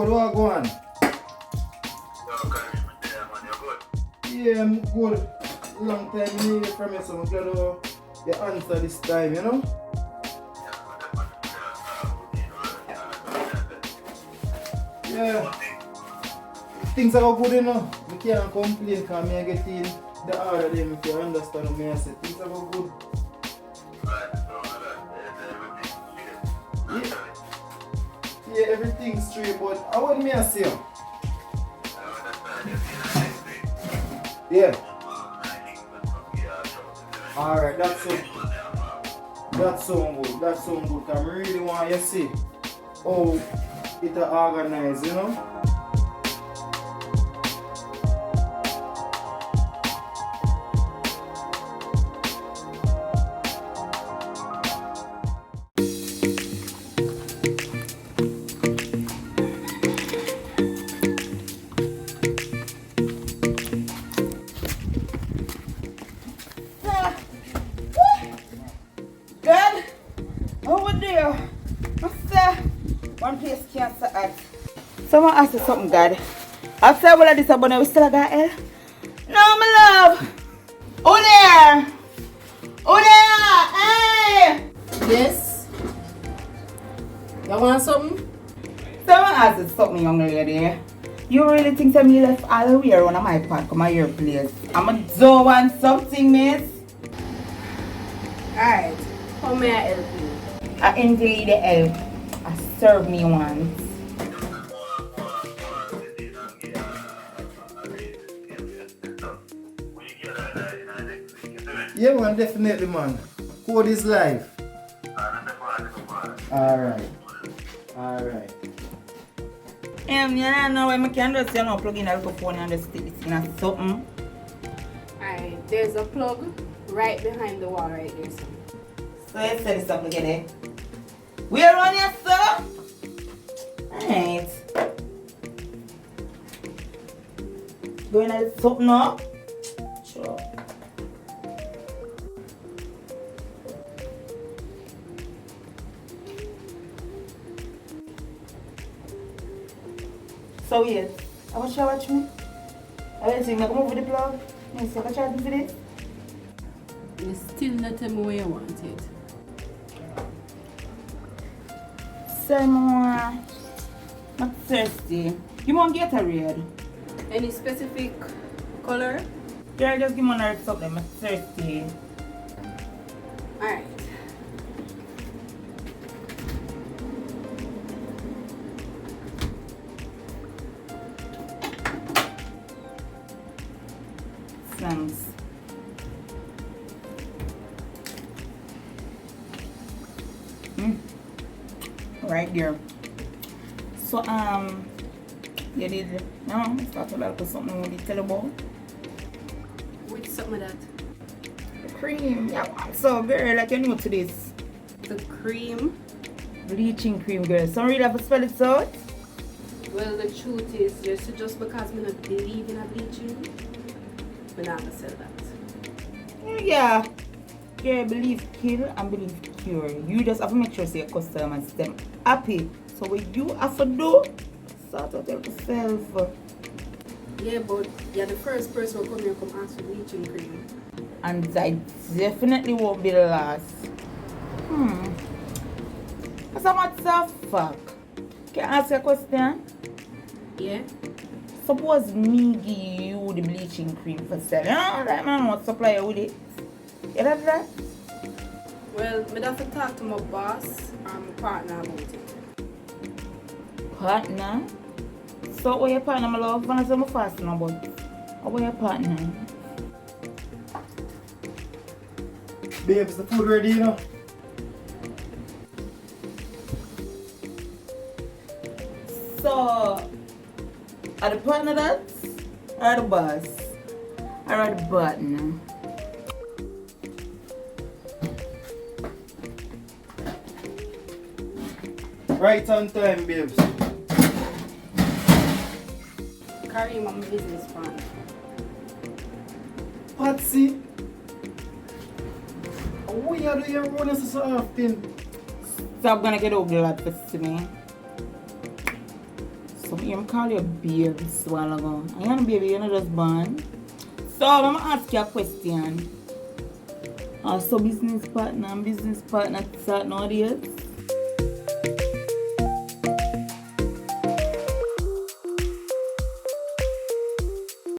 good, what go on? Yeah, I'm good. Long time I hear from you, so I'm glad you answer this time, you know? Yeah. Things are good, you know. I can't complain because I get in the order them if you understand what I say. Things are good. Yeah, everything's straight, but I want me to say. Yeah. Alright, that's so good. That's so good. I really want you to see how it's organized, you know? One place can't say that. Someone asked you something, God. I said, well, this abone, we still got L? No, my love. Who there? Who there? Hey! Yes? You want something? Someone asked you something, young lady. You really think that me left all the way around my park come at your place? I'm a do want something, miss? Alright. How may I help you? I envy the help. I serve me once. Yeah, man, definitely, man. Code is live. Alright. You know when I can just plug in the phone and just stick this in something. Alright, there's a plug right behind the wall right there. So you said it's up together. Where on your sir? Alright. Going to something now? Sure. So yes, I want you to watch me. I want you to come over the plug. Yes, I want you to do this. You still not tell me where you want it. Someone, I'm thirsty. You want Gatorade? Any specific color? Girl, just give me another something. I'm thirsty. Alright. Thanks. Right there. So you did start about something with the tell about? Which something of that? The cream. Yeah, so girl, like you new to this. The cream? Bleaching cream, girl. So really have to spell it out? Well, the truth is, just because I don't believe in a bleaching, I'm not gonna sell that. Yeah. Yeah, believe kill and believe cure. You just have to make sure your customers them happy. So what you have to do, sort out yourself. Yeah, but you're the first person who come here come ask for bleaching cream. And I definitely won't be the last. As a matter of fact, can I ask you a question? Yeah? Suppose me give you the bleaching cream for sale. You know, like man wants to supply you with it. You know that? Well, I have to talk to my boss and my partner about it. Partner? So what your partner, my love? When I say my fast now, but what your partner? Babes, the food ready, you know? So, are the partner that? Or the boss? Or the partner? Right on time, babes. Kareem, I'm a business partner. Patsy? Why you do your own so often? So I'm gonna get over that to me. So I call you baby so while ago. And you're not baby, you're not just born. So I'm gonna ask you a question. So business partner and business partner start nowadays?